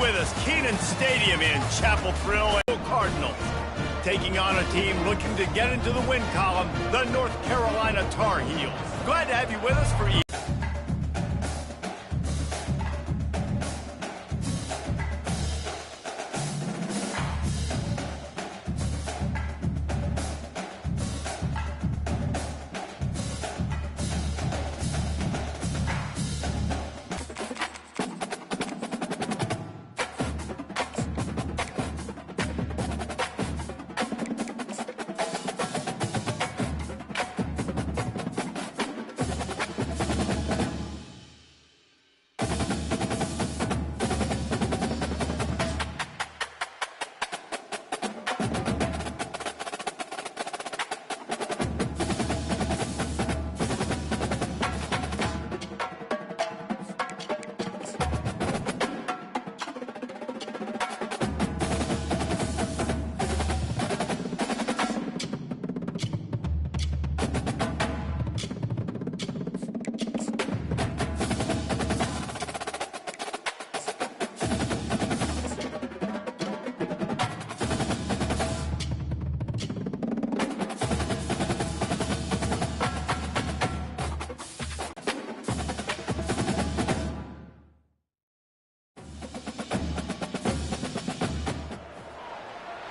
with us. Kenan Stadium in Chapel Thrill and Cardinals. Taking on a team looking to get into the win column, the North Carolina Tar Heels. Glad to have you with us for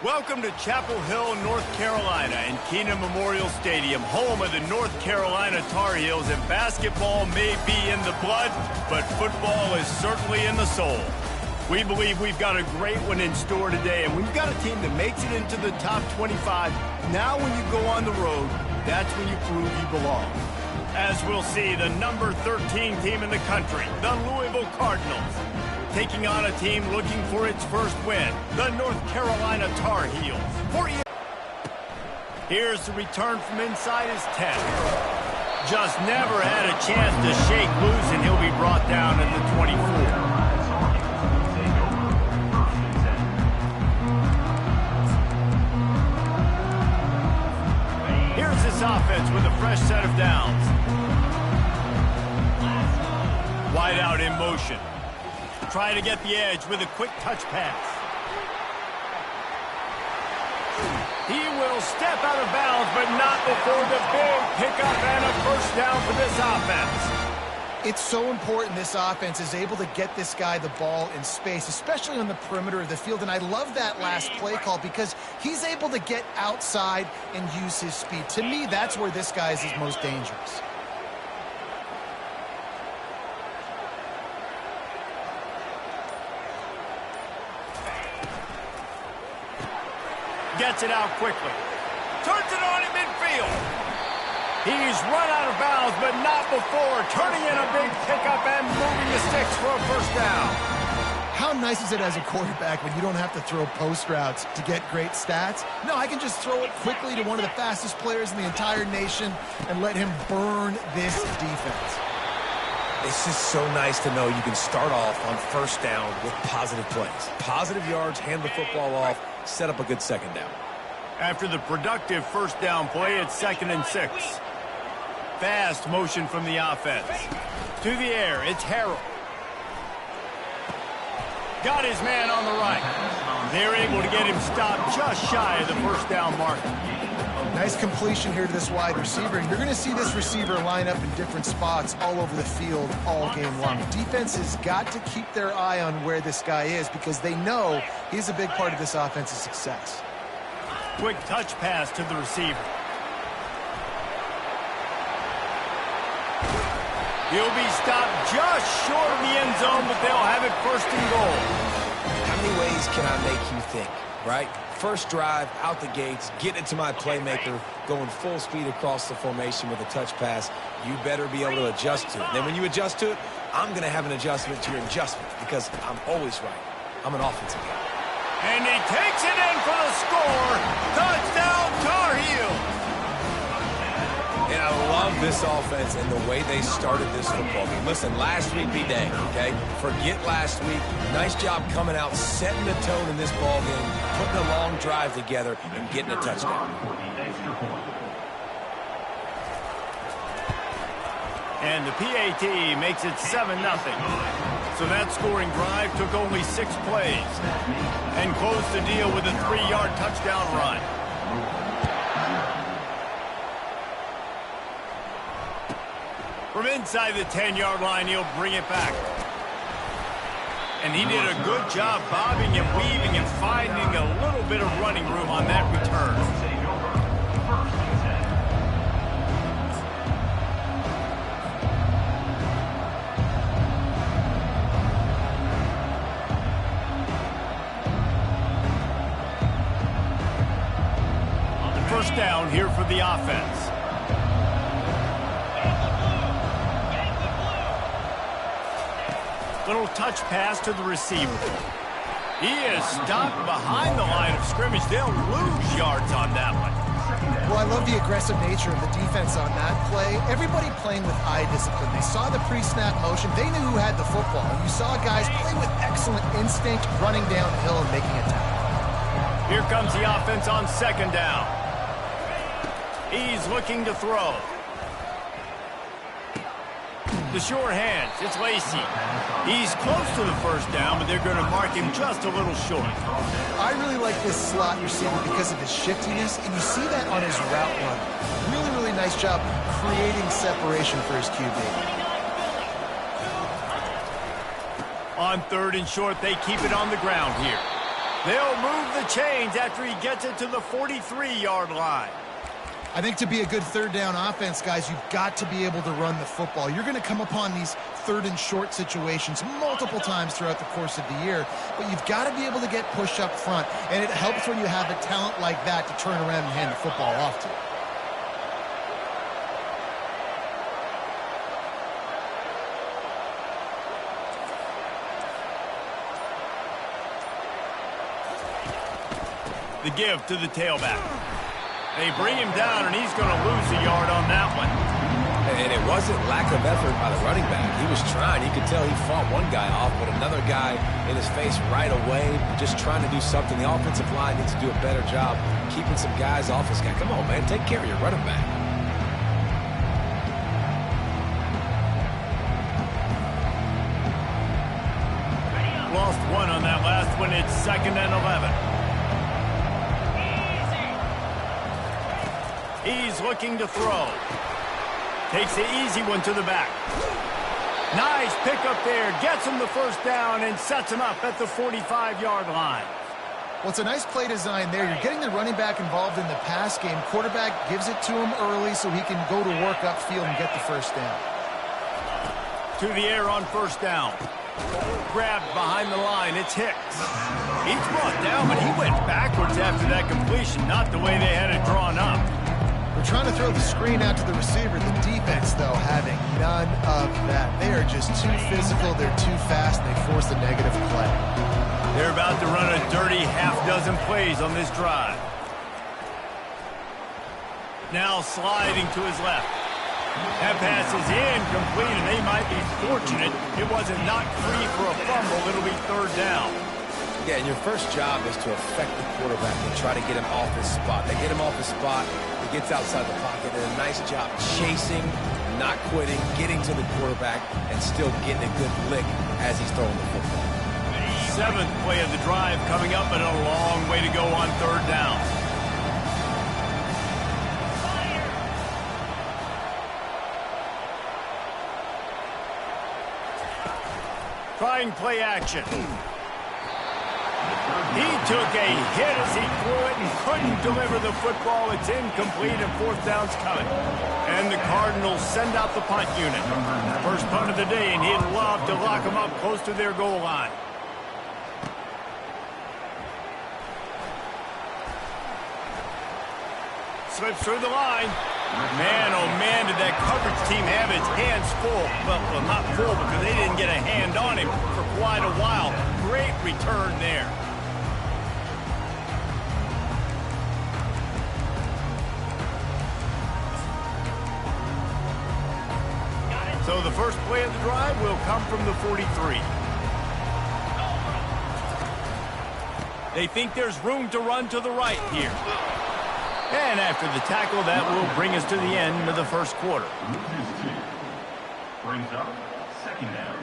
Welcome to Chapel Hill, North Carolina, and Kenan Memorial Stadium, home of the North Carolina Tar Heels. And basketball may be in the blood, but football is certainly in the soul. We believe we've got a great one in store today, and we've got a team that makes it into the top 25. Now when you go on the road, that's when you prove you belong. As we'll see, the number 13 team in the country, the Louisville Cardinals, taking on a team looking for its first win, the North Carolina Tar Heels. Here's the return from inside his 10. Just never had a chance to shake loose, and he'll be brought down at the 24. Here's this offense with a fresh set of downs. Wide out in motion. Trying to get the edge with a quick touch pass. He will step out of bounds, but not before the big pickup and a first down for this offense. It's so important this offense is able to get this guy the ball in space, especially on the perimeter of the field. And I love that last play call because he's able to get outside and use his speed. To me, that's where this guy is his most dangerous. Gets it out quickly. Turns it on in midfield. He's run out of bounds, but not before. Turning in a big pickup and moving the sticks for a first down. How nice is it as a quarterback when you don't have to throw post routes to get great stats? No, I can just throw it quickly to one of the fastest players in the entire nation and let him burn this defense. It's just so nice to know you can start off on first down with positive plays. Positive yards, hand the football off, set up a good second down. After the productive first down play, it's 2nd and 6. Fast motion from the offense. To the air, it's Harrell. Got his man on the right. They're able to get him stopped just shy of the first down mark. Nice completion here to this wide receiver. You're going to see this receiver line up in different spots all over the field all game long. Defense has got to keep their eye on where this guy is because they know he's a big part of this offense's success. Quick touch pass to the receiver. He'll be stopped just short of the end zone, but they'll have it 1st and goal. How many ways can I make you think, right? First drive, out the gates, get it to my playmaker, going full speed across the formation with a touch pass. You better be able to adjust to it. Then when you adjust to it, I'm going to have an adjustment to your adjustment because I'm always right. I'm an offensive guy. And he takes it in for the score. Touchdown, Tar Heels. And I love this offense and the way they started this football game. Listen, last week be dang, okay? Forget last week. Nice job coming out, setting the tone in this ball game, putting a long drive together, and getting a touchdown. And the PAT makes it 7-0. So that scoring drive took only 6 plays and closed the deal with a 3-yard touchdown run. From inside the 10-yard line, he'll bring it back. And he did a good job bobbing and weaving and finding a little bit of running room on that return. First down here for the offense. Little touch pass to the receiver. He is stopped behind the line of scrimmage. They'll lose yards on that one. Well, I love the aggressive nature of the defense on that play. Everybody playing with eye discipline. They saw the pre-snap motion. They knew who had the football. You saw guys play with excellent instinct, running downhill and making a tackle. Here comes the offense on second down. He's looking to throw. The short hands, it's Lacey. He's close to the first down, but they're going to mark him just a little short. I really like this slot receiver because of his shiftiness, and you see that on his route run. Really, really nice job creating separation for his QB. On third and short, they keep it on the ground here. They'll move the chains after he gets it to the 43-yard line. I think to be a good third down offense, guys, you've got to be able to run the football. You're going to come upon these third and short situations multiple times throughout the course of the year, but you've got to be able to get push up front, and it helps when you have a talent like that to turn around and hand the football off to. The give to the tailback. They bring him down, and he's going to lose a yard on that one. And it wasn't lack of effort by the running back. He was trying. You could tell he fought one guy off, but another guy in his face right away, just trying to do something. The offensive line needs to do a better job keeping some guys off this guy. Come on, man. Take care of your running back. Lost one on that last one. It's 2nd and 11. He's looking to throw. Takes the easy one to the back. Nice pickup there. Gets him the first down and sets him up at the 45-yard line. Well, it's a nice play design there. You're getting the running back involved in the pass game. Quarterback gives it to him early so he can go to work upfield and get the first down. To the air on first down. Grabbed behind the line. It's Hicks. He's brought down, but he went backwards after that completion. Not the way they had it drawn up. We're trying to throw the screen out to the receiver. The defense, though, having none of that. They are just too physical. They're too fast, and they force the negative play. They're about to run a dirty half-dozen plays on this drive. Now sliding to his left. That pass is incomplete, and they might be fortunate it wasn't knocked free for a fumble. It'll be third down. Yeah, and your first job is to affect the quarterback and try to get him off his spot. They get him off his spot, he gets outside the pocket, and a nice job chasing, not quitting, getting to the quarterback, and still getting a good lick as he's throwing the football. 7th play of the drive coming up, and a long way to go on third down. Trying play action. He took a hit as he threw it and couldn't deliver the football. It's incomplete and fourth down's coming. And the Cardinals send out the punt unit. First punt of the day, and he'd love to lock them up close to their goal line. Slips through the line. Man, oh man, did that coverage team have its hands full. Well, not full because they didn't get a hand on him for quite a while. Great return there. So the first play of the drive will come from the 43. They think there's room to run to the right here. And after the tackle, that will bring us to the end of the first quarter. Brings up 2nd down.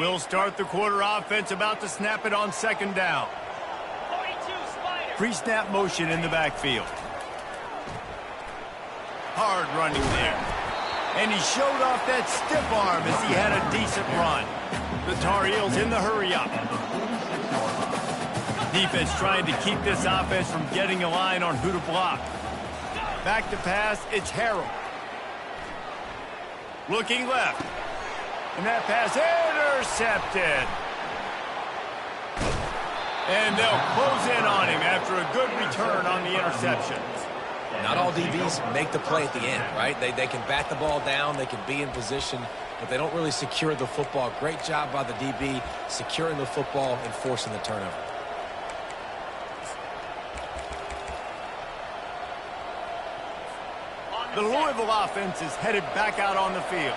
We'll start the quarter offense, about to snap it on second down. Pre-snap motion in the backfield. Hard running there. And he showed off that stiff arm as he had a decent run. The Tar Heels in the hurry-up. Defense trying to keep this offense from getting a line on who to block. Back to pass, it's Harold. Looking left. And that pass intercepted. And they'll close in on him after a good return on the interception. Not all DBs make the play at the end, right? They can bat the ball down, they can be in position, but they don't really secure the football. Great job by the DB securing the football and forcing the turnover. The Louisville offense is headed back out on the field.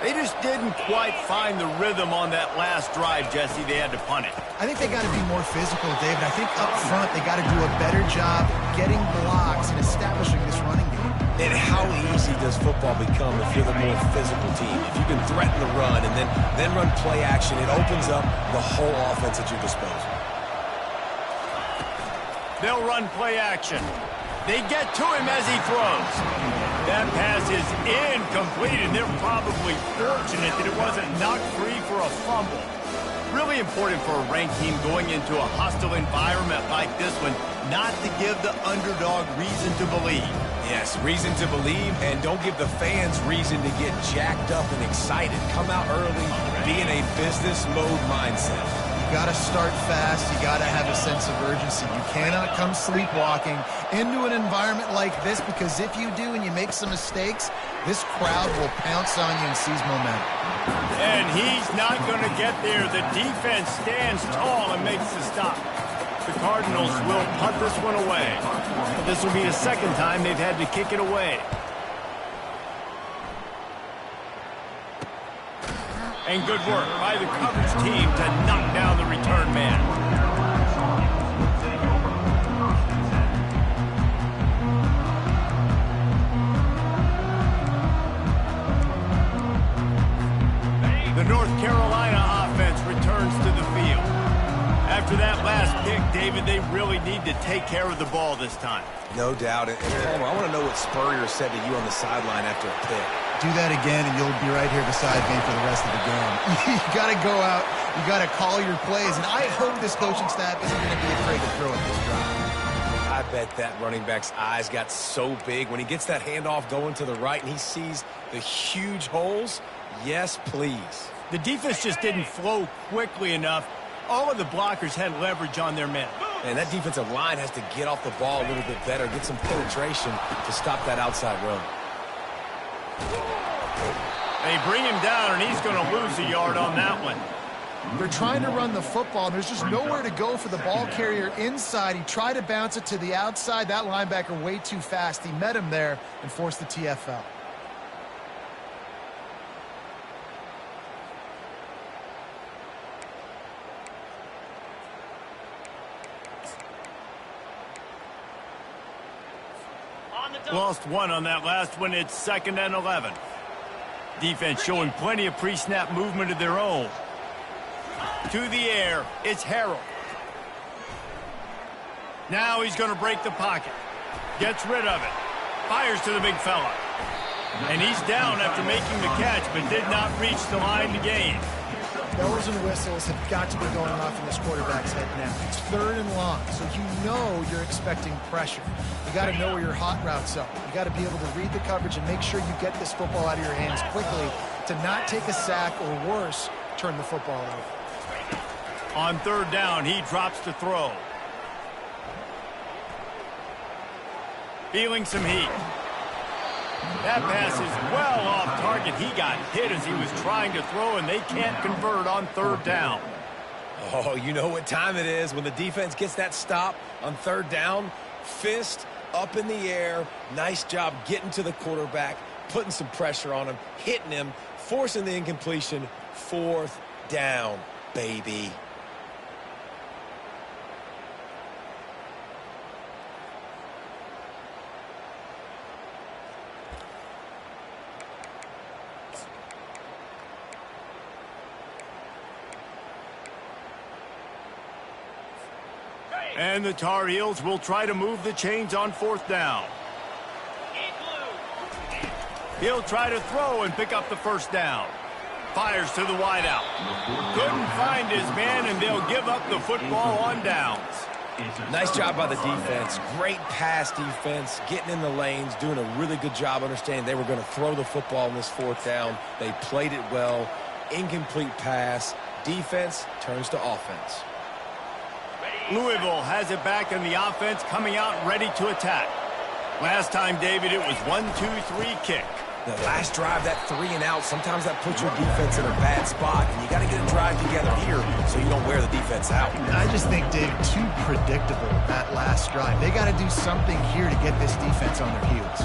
They just didn't quite find the rhythm on that last drive, Jesse. They had to punt it. I think they got to be more physical, David. I think up front they got to do a better job getting blocks and establishing this running game. And how easy does football become if you're the more physical team? If you can threaten the run and then run play action, it opens up the whole offense at your disposal. They'll run play action. They get to him as he throws. That pass is incomplete, and they're probably fortunate that it wasn't knocked free for a fumble. Really important for a ranked team going into a hostile environment like this one, not to give the underdog reason to believe. Yes, reason to believe, and don't give the fans reason to get jacked up and excited. Come out early, be in a business mode mindset. You got to start fast. You got to have a sense of urgency. You cannot come sleepwalking into an environment like this, because if you do and you make some mistakes, this crowd will pounce on you and seize momentum. And he's not going to get there. The defense stands tall and makes the stop. The Cardinals will punt this one away. This will be the second time they've had to kick it away. And good work by the coverage team to knock down the return man. The North Carolina offense returns to the field. After that last pick, David, they really need to take care of the ball this time. No doubt. And Palmer, I want to know what Spurrier said to you on the sideline after a pick. Do that again, and you'll be right here beside me for the rest of the game. You got to go out. You got to call your plays. And I hope this coaching staff isn't going to be afraid to throw at this drive. I bet that running back's eyes got so big when he gets that handoff going to the right and he sees the huge holes. Yes, please. The defense just didn't flow quickly enough. All of the blockers had leverage on their men. And that defensive line has to get off the ball a little bit better, get some penetration to stop that outside run. They bring him down, and he's going to lose a yard on that one. They're trying to run the football, and there's just nowhere to go for the ball carrier inside. He tried to bounce it to the outside. That linebacker way too fast. He met him there and forced the TFL. Lost one on that last one. It's 2nd and 11. Defense showing plenty of pre-snap movement of their own. To the air, it's Harold. Now he's going to break the pocket. Gets rid of it. Fires to the big fella. And he's down after making the catch, but did not reach the line to gain. Bells and whistles have got to be going off in this quarterback's head now. It's 3rd and long, so you know you're expecting pressure. You got to know where your hot routes are. You got to be able to read the coverage and make sure you get this football out of your hands quickly to not take a sack or worse, turn the football over. On 3rd down, he drops to throw. Feeling some heat. That pass is well off target. He got hit as he was trying to throw, and they can't convert on 3rd down. Oh, you know what time it is when the defense gets that stop on 3rd down. Fist up in the air. Nice job getting to the quarterback, putting some pressure on him, hitting him, forcing the incompletion. 4th down, baby. And the Tar Heels will try to move the chains on 4th down. He'll try to throw and pick up the 1st down. Fires to the wideout. Couldn't find his man, and they'll give up the football on downs. Nice job by the defense. Great pass defense, getting in the lanes, doing a really good job understanding they were going to throw the football in this 4th down. They played it well. Incomplete pass. Defense turns to offense. Louisville has it back in the offense, coming out ready to attack. Last time, David, it was 1-2-3 kick. The last drive, that 3 and out, sometimes that puts your defense in a bad spot, and you got to get a drive together here so you don't wear the defense out. I just think, Dave, too predictable, that last drive. They got to do something here to get this defense on their heels.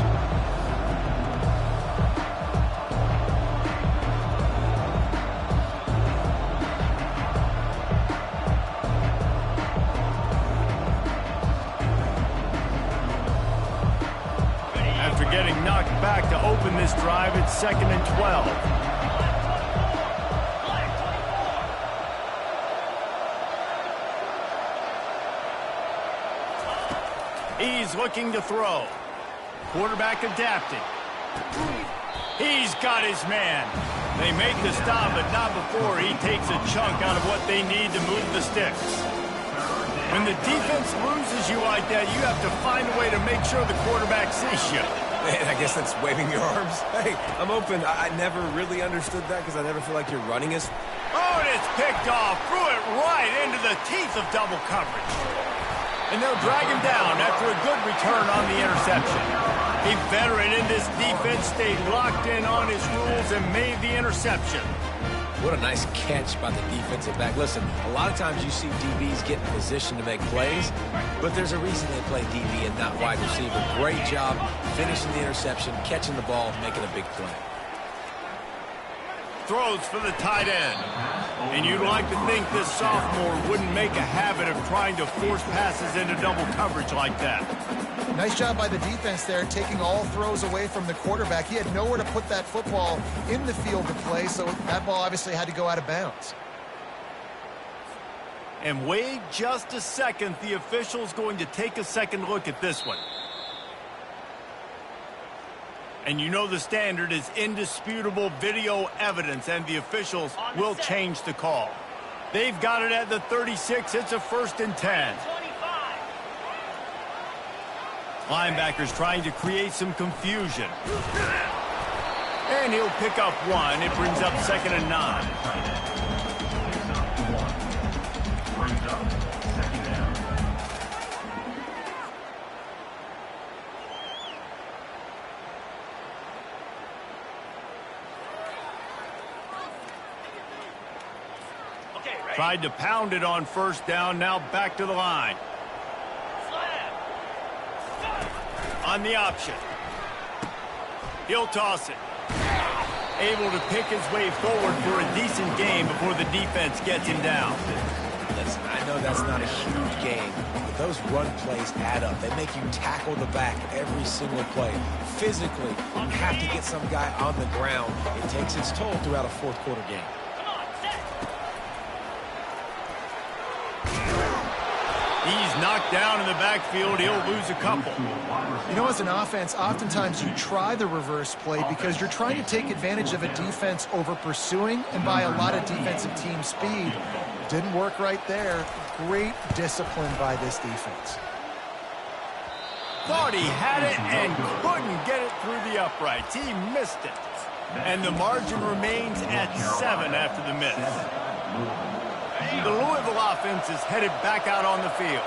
Getting knocked back to open this drive. It's 2nd and 12. He's looking to throw. Quarterback adapting. He's got his man. They make the stop, but not before he takes a chunk out of what they need to move the sticks. When the defense loses you like that, you have to find a way to make sure the quarterback sees you. Man, I guess that's waving your arms. Hey, I'm open. I never really understood that because I never feel like you're running as... Oh, and it's picked off. Threw it right into the teeth of double coverage. And they'll drag him down after a good return on the interception. A veteran in this defense stayed locked in on his rules and made the interception. What a nice catch by the defensive back. Listen, a lot of times you see DBs get in position to make plays, but there's a reason they play DB and not wide receiver. Great job finishing the interception, catching the ball, making a big play. Throws for the tight end. And you'd like to think this sophomore wouldn't make a habit of trying to force passes into double coverage like that. Nice job by the defense there, taking all throws away from the quarterback. He had nowhere to put that football in the field to play, so that ball obviously had to go out of bounds. And wait just a second. The official's going to take a second look at this one. And you know the standard is indisputable video evidence, and the officials will change the call. They've got it at the 36. It's a 1st and 10. Linebackers trying to create some confusion. And he'll pick up 1. It brings up 2nd and 9. Tried to pound it on 1st down, now back to the line. On the option. He'll toss it. Able to pick his way forward for a decent gain before the defense gets him down. Listen, I know that's not a huge gain, but those run plays add up. They make you tackle the back every single play. Physically, you have to get some guy on the ground. It takes its toll throughout a 4th quarter game. He's knocked down in the backfield. He'll lose a couple. You know, as an offense, oftentimes you try the reverse play because you're trying to take advantage of a defense over pursuing and by a lot of defensive team speed. Didn't work right there. Great discipline by this defense. Thought he had it and couldn't get it through the uprights. He missed it. And the margin remains at 7 after the miss. The Louisville offense is headed back out on the field.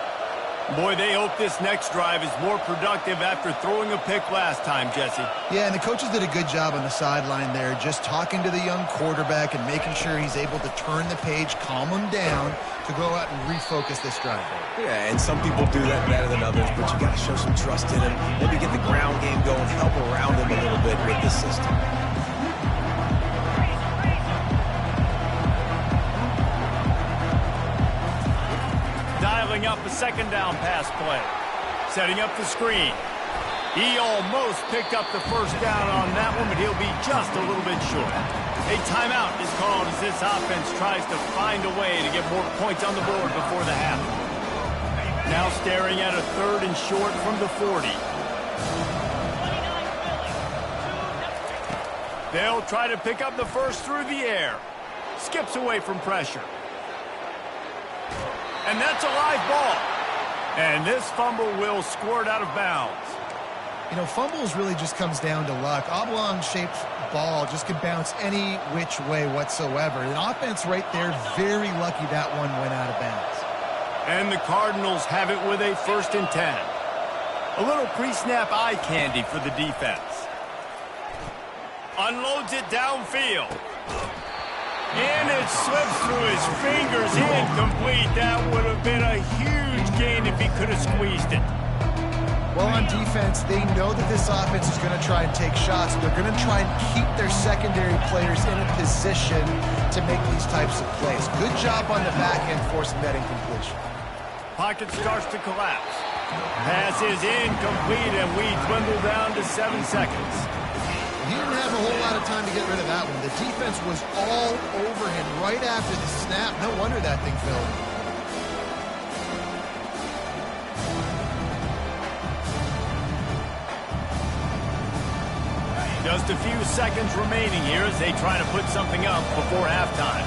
Boy, they hope this next drive is more productive after throwing a pick last time, Jesse. Yeah, and the coaches did a good job on the sideline there, just talking to the young quarterback and making sure he's able to turn the page, calm him down to go out and refocus this drive. Yeah, and some people do that better than others, but you got to show some trust in him. Maybe get the ground game going, help around him a little bit with this system. Dialing up a 2nd down pass play. Setting up the screen. He almost picked up the 1st down on that one, but he'll be just a little bit short. A timeout is called as this offense tries to find a way to get more points on the board before the half. Now staring at a 3rd and short from the 40. They'll try to pick up the first through the air. Skips away from pressure. And that's a live ball. And this fumble will squirt out of bounds. You know, fumbles really just comes down to luck. Oblong-shaped ball just can bounce any which way whatsoever. The offense right there, very lucky that one went out of bounds. And the Cardinals have it with a 1st and 10. A little pre-snap eye candy for the defense. Unloads it downfield. And it slips through his fingers. Incomplete. That would have been a huge gain if he could have squeezed it. Well, on defense, they know that this offense is going to try and take shots. They're going to try and keep their secondary players in a position to make these types of plays. Good job on the back end forcing that incompletion. Pocket starts to collapse. Pass is incomplete, and we dwindle down to 7 seconds. He didn't have a whole lot of time to get rid of that one. The defense was all over him right after the snap. No wonder that thing fell. Just a few seconds remaining here as they try to put something up before halftime.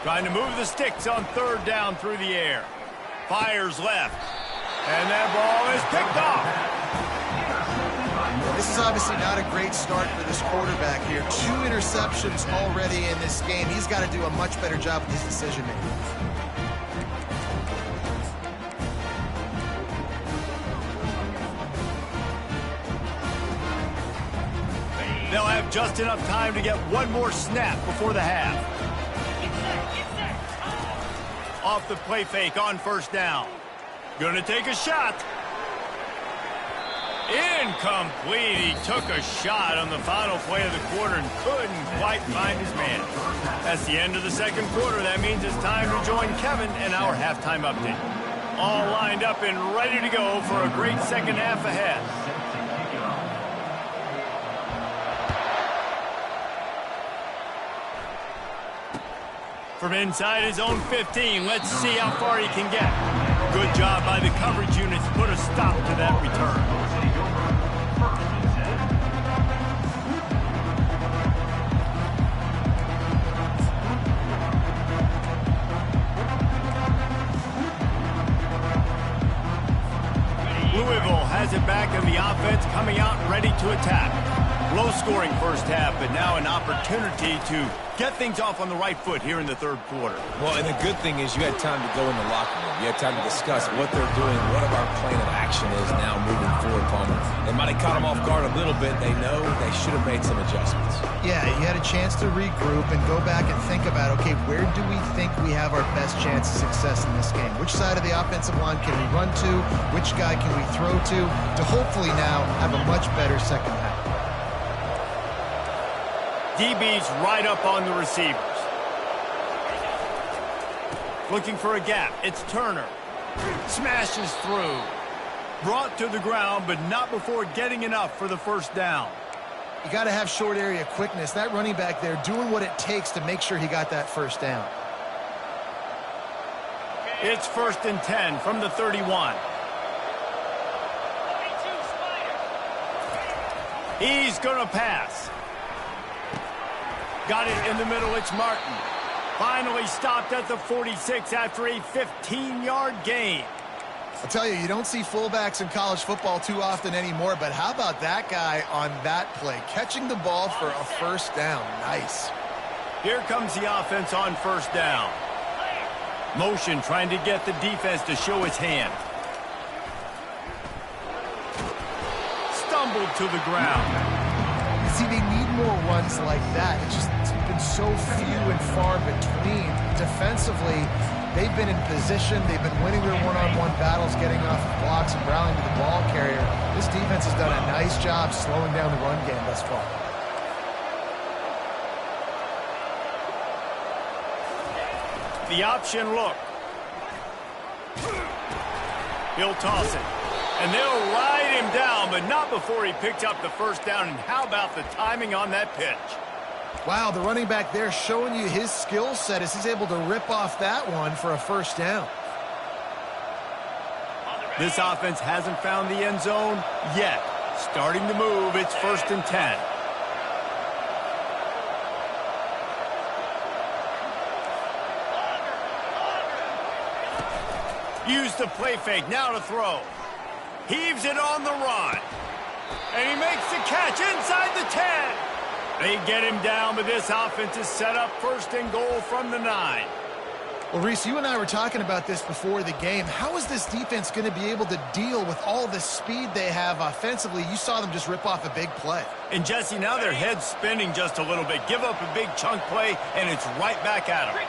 Trying to move the sticks on 3rd down through the air. Fires left. And that ball is picked off. This is obviously not a great start for this quarterback here. 2 interceptions already in this game. He's got to do a much better job with his decision-making. They'll have just enough time to get one more snap before the half. Off the play fake on 1st down. Gonna take a shot. Incomplete. He took a shot on the final play of the quarter and couldn't quite find his man. That's the end of the 2nd quarter. That means it's time to join Kevin in our halftime update. All lined up and ready to go for a great 2nd half ahead. From inside his own 15, let's see how far he can get. Good job by the coverage units to put a stop to that return. Louisville has it back in the offense, coming out ready to attack. Low-scoring 1st half, but now an opportunity to get things off on the right foot here in the 3rd quarter. Well, and the good thing is you had time to go in the locker room. You had time to discuss what they're doing, what our plan of action is now moving forward, Palmer. They might have caught them off guard a little bit. They know they should have made some adjustments. Yeah, you had a chance to regroup and go back and think about, okay, where do we think we have our best chance of success in this game? Which side of the offensive line can we run to? Which guy can we throw to hopefully now have a much better 2nd half? DB's right up on the receivers. Looking for a gap. It's Turner. Smashes through. Brought to the ground, but not before getting enough for the 1st down. You got to have short area quickness. That running back there doing what it takes to make sure he got that 1st down. It's 1st and 10 from the 31. He's going to pass. Got it in the middle. It's Martin. Finally stopped at the 46 after a 15-yard gain. I'll tell you, you don't see fullbacks in college football too often anymore, but how about that guy on that play? Catching the ball for a 1st down. Nice. Here comes the offense on 1st down. Motion trying to get the defense to show its hand. Stumbled to the ground. See, they need more runs like that. It's been so few and far between. Defensively, they've been in position. They've been winning their one-on-one battles, getting off of blocks and rallying to the ball carrier. This defense has done a nice job slowing down the run game thus far. The option look. He'll toss it. And they'll ride him down, but not before he picked up the first down. And how about the timing on that pitch? Wow, the running back there showing you his skill set as he's able to rip off that one for a first down. This offense hasn't found the end zone yet. Starting to move, it's 1st and 10. Use the play fake, now to throw. Heaves it on the run. And he makes the catch inside the 10. They get him down, but this offense is set up 1st and goal from the 9. Well, Reese, you and I were talking about this before the game. How is this defense going to be able to deal with all the speed they have offensively? You saw them just rip off a big play. And, Jesse, now their head's spinning just a little bit. Give up a big chunk play, and it's right back at them.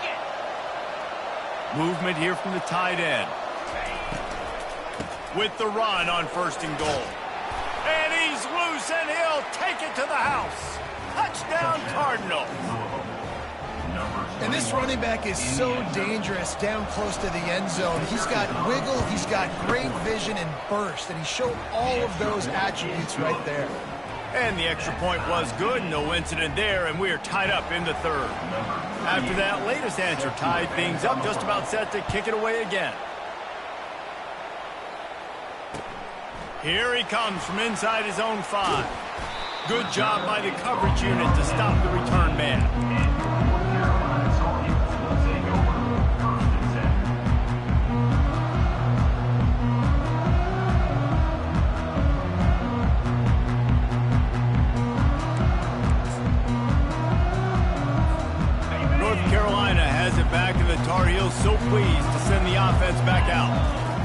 Movement here from the tight end. With the run on 1st and goal. And he's loose, and he'll take it to the house. Touchdown, Cardinals. And this running back is so dangerous down close to the end zone. He's got wiggle, he's got great vision and burst, and he showed all of those attributes right there. And the extra point was good, no incident there, and we are tied up in the 3rd. After that latest answer tied things up, just about set to kick it away again. Here he comes from inside his own 5. Good job by the coverage unit to stop the return man. North Carolina has it back, and the Tar Heels so pleased to send the offense back out.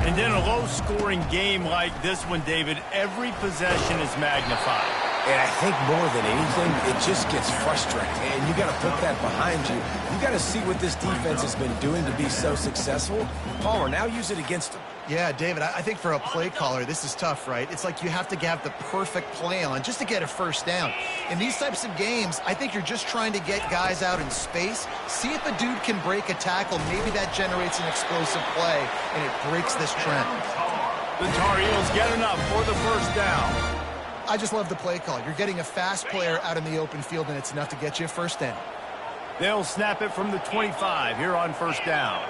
And in a low-scoring game like this one, David, every possession is magnified. And I think more than anything, it just gets frustrating. And you got to put that behind you. You got to see what this defense has been doing to be so successful. Palmer, now use it against them. Yeah, David, I think for a play caller, this is tough, right? It's like you have to have the perfect play on just to get a first down. In these types of games, I think you're just trying to get guys out in space, see if a dude can break a tackle. Maybe that generates an explosive play, and it breaks this trend. The Tar Heels get enough for the first down. I just love the play call. You're getting a fast player out in the open field, and it's enough to get you a first down. They'll snap it from the 25 here on 1st down.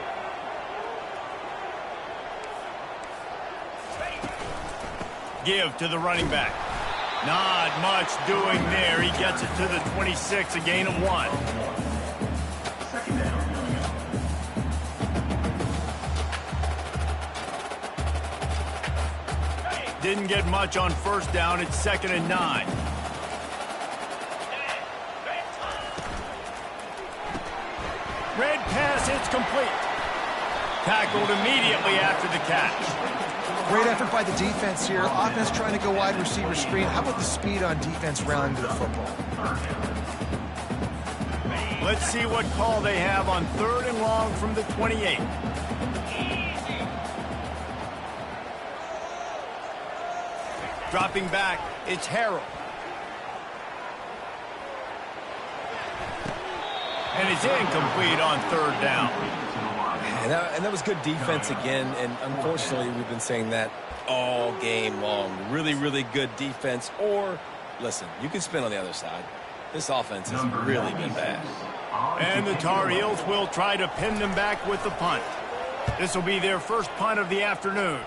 Give to the running back. Not much doing there. He gets it to the 26, a gain of 1. Didn't get much on 1st down. It's 2nd and 9. Red pass, it's complete. Tackled immediately after the catch. Great effort by the defense here. Offense trying to go wide receiver screen. How about the speed on defense rounding to the football? Let's see what call they have on 3rd and long from the 28. Dropping back, it's Harrell. And it's incomplete on 3rd down. And that was good defense again, and unfortunately we've been saying that all game long. Really, really good defense. Or, listen, you can spin on the other side. This offense has really been bad. And the Tar Heels will try to pin them back with the punt. This will be their first punt of the afternoon.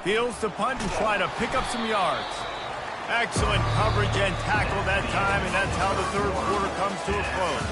Fields the punt and try to pick up some yards. Excellent coverage and tackle that time, and that's how the 3rd quarter comes to a close.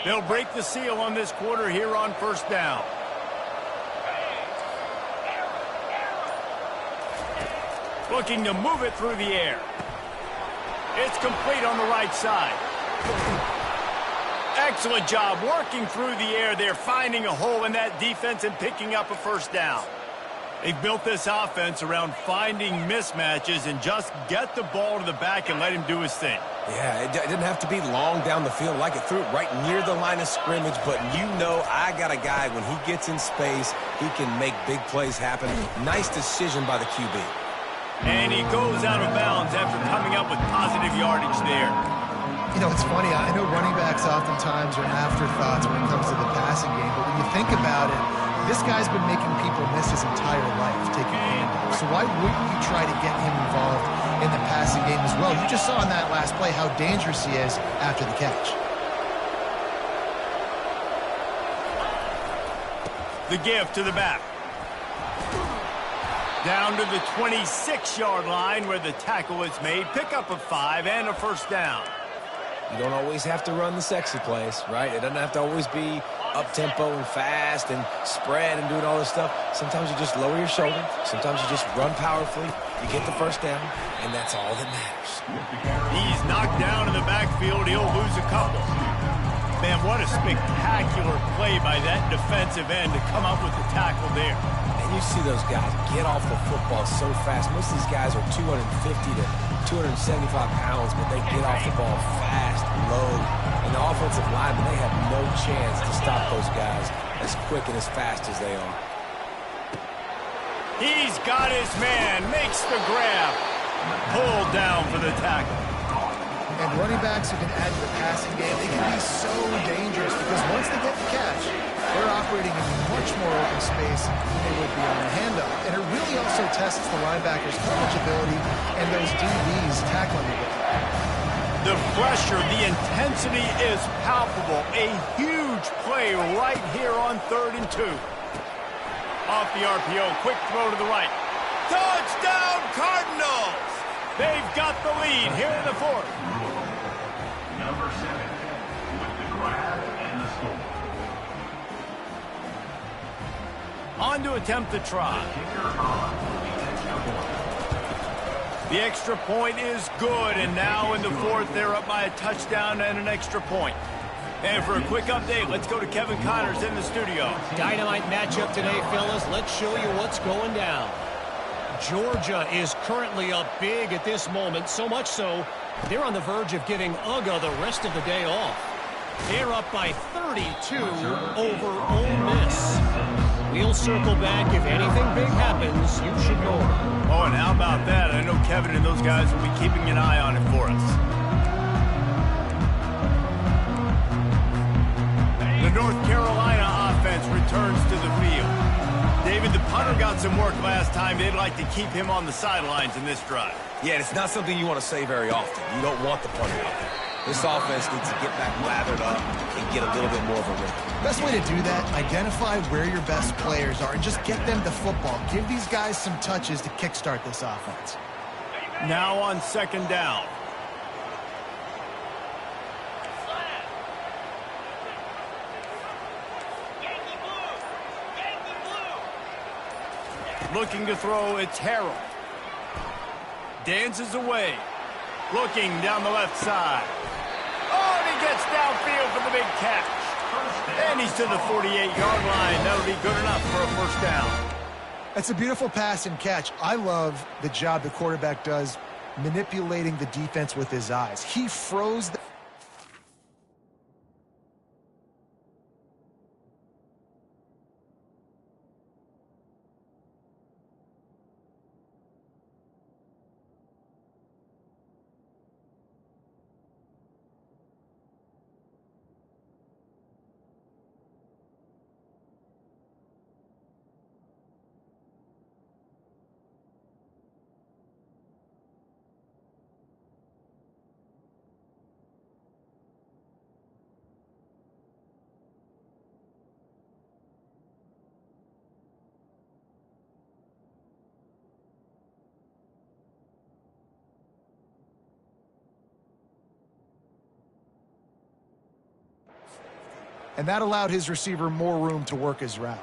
They'll break the seal on this quarter here on 1st down. Looking to move it through the air. It's complete on the right side. Excellent job working through the air. They're finding a hole in that defense and picking up a first down. They've built this offense around finding mismatches and just get the ball to the back and let him do his thing. Yeah, it didn't have to be long down the field. Like it threw it right near the line of scrimmage, but you know I got a guy, when he gets in space, he can make big plays happen. Nice decision by the QB. And he goes out of bounds after coming up with positive yardage there. You know, it's funny. I know running backs oftentimes are afterthoughts when it comes to the passing game, but when you think about it, this guy's been making people miss his entire life taking handoffs. So why wouldn't you try to get him involved in the passing game as well? You just saw in that last play how dangerous he is after the catch. The give to the back. Down to the 26-yard line where the tackle is made. Pick up a 5 and a first down. You don't always have to run the sexy plays, right? It doesn't have to always be up-tempo and fast and spread and doing all this stuff. Sometimes you just lower your shoulder. Sometimes you just run powerfully. You get the first down, and that's all that matters. He's knocked down in the backfield. He'll lose a couple. Man, what a spectacular play by that defensive end to come up with the tackle there. And you see those guys get off the football so fast. Most of these guys are 250 to 275 pounds, but they get off the ball fast, low. And the offensive linemen, they have no chance to stop those guys as quick and as fast as they are. He's got his man, makes the grab. Pulled down for the tackle. And running backs who can add to the passing game, they can be so dangerous because once they get the catch, they're operating in much more open space than they would be on a handoff. And it really also tests the linebackers' coverage ability and those DBs tackling ability. The pressure, the intensity is palpable. A huge play right here on 3rd and 2. Off the RPO, quick throw to the right. Touchdown, Cardinals! They've got the lead here in the 4th. Number 7 with the grab and the score. On to attempt the try. The extra point is good, and now in the 4th, they're up by a touchdown and an extra point. And for a quick update, let's go to Kevin Connors in the studio. Dynamite matchup today, fellas. Let's show you what's going down. Georgia is currently up big at this moment, so much so, they're on the verge of giving UGA the rest of the day off. They're up by 32 over Ole Miss. We'll circle back. If anything big happens, you should know. Oh, and how about that? I know Kevin and those guys will be keeping an eye on it for us. The North Carolina offense returns to the field. David, the punter got some work last time. They'd like to keep him on the sidelines in this drive. Yeah, and it's not something you want to say very often. You don't want the punter out there. This offense needs to get back lathered up and get a little bit more of a rhythm. Best way to do that, identify where your best players are and just get them the football. Give these guys some touches to kickstart this offense. Now on 2nd down. Looking to throw, it's Harrell. Dances away. Looking down the left side. Oh, and he gets downfield for the big catch. And he's to the 48-yard line. That'll be good enough for a first down. That's a beautiful pass and catch. I love the job the quarterback does manipulating the defense with his eyes. He froze the and that allowed his receiver more room to work his route.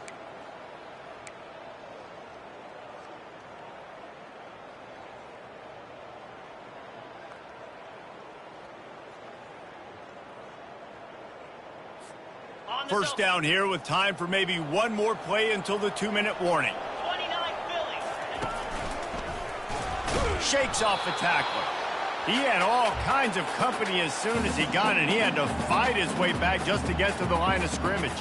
First down here with time for maybe one more play until the 2-minute warning. 29-50. shakes off the tackler. He had all kinds of company as soon as he got it. He had to fight his way back just to get to the line of scrimmage.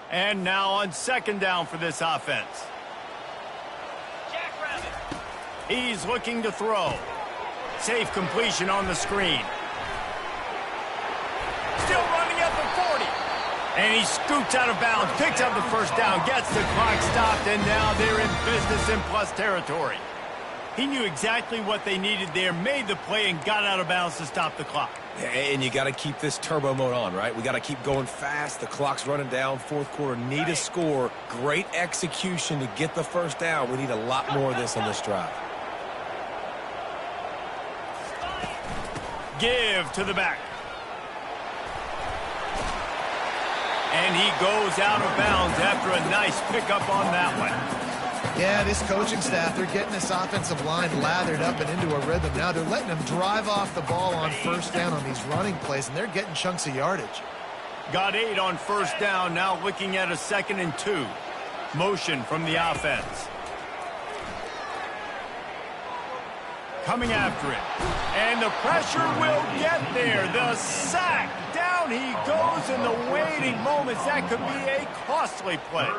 And now on second down for this offense. He's looking to throw. Safe completion on the screen. Still running at the 40. And he scoots out of bounds, picks up the first down, gets the clock stopped, and now they're in business in plus territory. He knew exactly what they needed there, made the play, and got out of bounds to stop the clock. And you got to keep this turbo mode on, right? We got to keep going fast. The clock's running down. Fourth quarter, need a score. Great execution to get the first down. We need a lot more of this on this drive. Give to the back. And he goes out of bounds after a nice pickup on that one. Yeah, this coaching staff, they're getting this offensive line lathered up and into a rhythm. Now they're letting them drive off the ball on first down on these running plays, and they're getting chunks of yardage. Got 8 on first down, now looking at a 2nd and 2. Motion from the offense. Coming after it. And the pressure will get there. The sack. Down he goes in the waiting moments. That could be a costly play.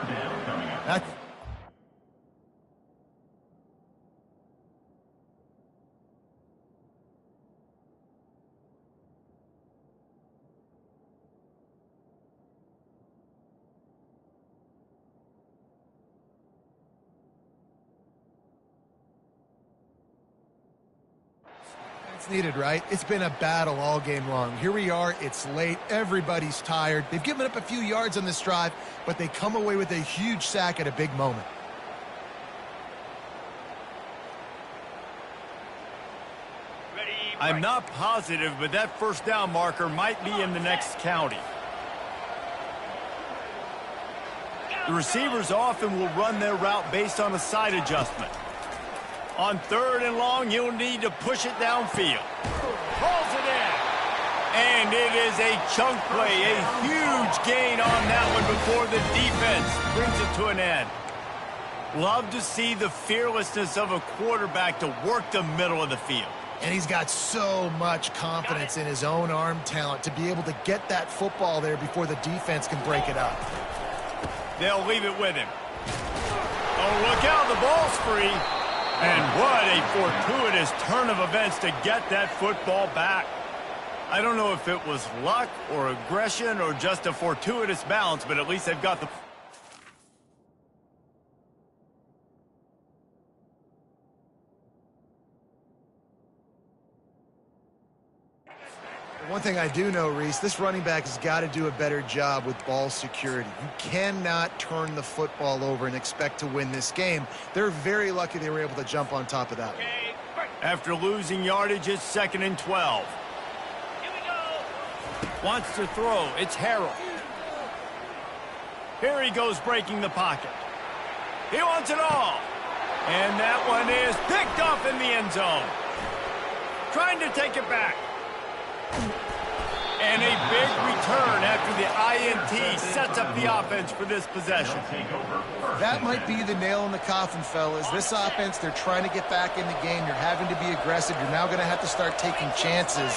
Needed, right? It's been a battle all game long. Here we are. It's late. Everybody's tired. They've given up a few yards on this drive, but they come away with a huge sack at a big moment. I'm not positive, but that first down marker might be in the next county. The receivers often will run their route based on a side adjustment. On 3rd and long, you'll need to push it downfield. Pulls it in. And it is a chunk play, a huge gain on that one before the defense brings it to an end. Love to see the fearlessness of a quarterback to work the middle of the field. And he's got so much confidence in his own arm talent to be able to get that football there before the defense can break it up. They'll leave it with him. Oh, look out, the ball's free. And what a fortuitous turn of events to get that football back. I don't know if it was luck or aggression or just a fortuitous bounce, but at least they've got the... One thing I do know, Reese, this running back has got to do a better job with ball security. You cannot turn the football over and expect to win this game. They're very lucky they were able to jump on top of that one. After losing yardage, it's 2nd and 12. Here we go. Wants to throw. It's Harrell. Here he goes breaking the pocket. He wants it all. And that one is picked off in the end zone. Trying to take it back. And a big return after the INT sets up the offense for this possession. That might be the nail in the coffin, fellas. This offense, they're trying to get back in the game. You're having to be aggressive. You're now going to have to start taking chances.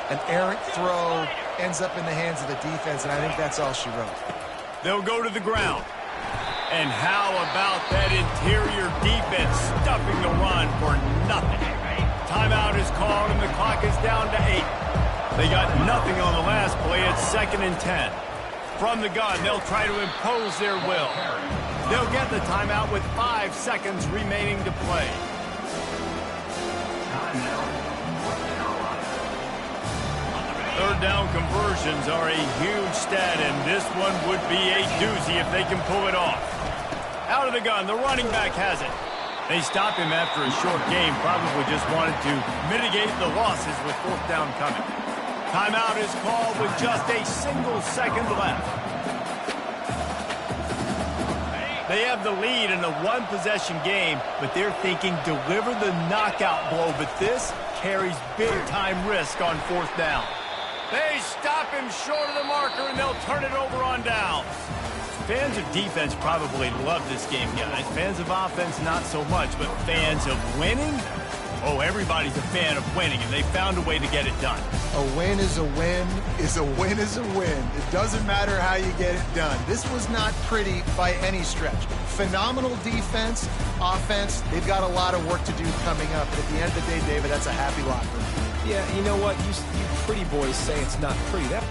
An errant throw ends up in the hands of the defense, and I think that's all she wrote. They'll go to the ground. And how about that interior defense stuffing the run for nothing? Timeout is called, and the clock is down to 8. They got nothing on the last play. It's 2nd and 10. From the gun, they'll try to impose their will. They'll get the timeout with 5 seconds remaining to play. Third down conversions are a huge stat, and this one would be a doozy if they can pull it off. Out of the gun, the running back has it. They stop him after a short game, probably just wanted to mitigate the losses with 4th down coming. Timeout is called with just a single second left. They have the lead in a one-possession game, but they're thinking deliver the knockout blow, but this carries big-time risk on 4th down. They stop him short of the marker, and they'll turn it over on downs. Fans of defense probably love this game, guys. Fans of offense, not so much, but fans of winning? Oh, everybody's a fan of winning, and they found a way to get it done. A win is a win is a win is a win. It doesn't matter how you get it done. This was not pretty by any stretch. Phenomenal defense, offense. They've got a lot of work to do coming up. But at the end of the day, David, that's a happy lot for me. Yeah, you know what? You pretty boys say it's not pretty. That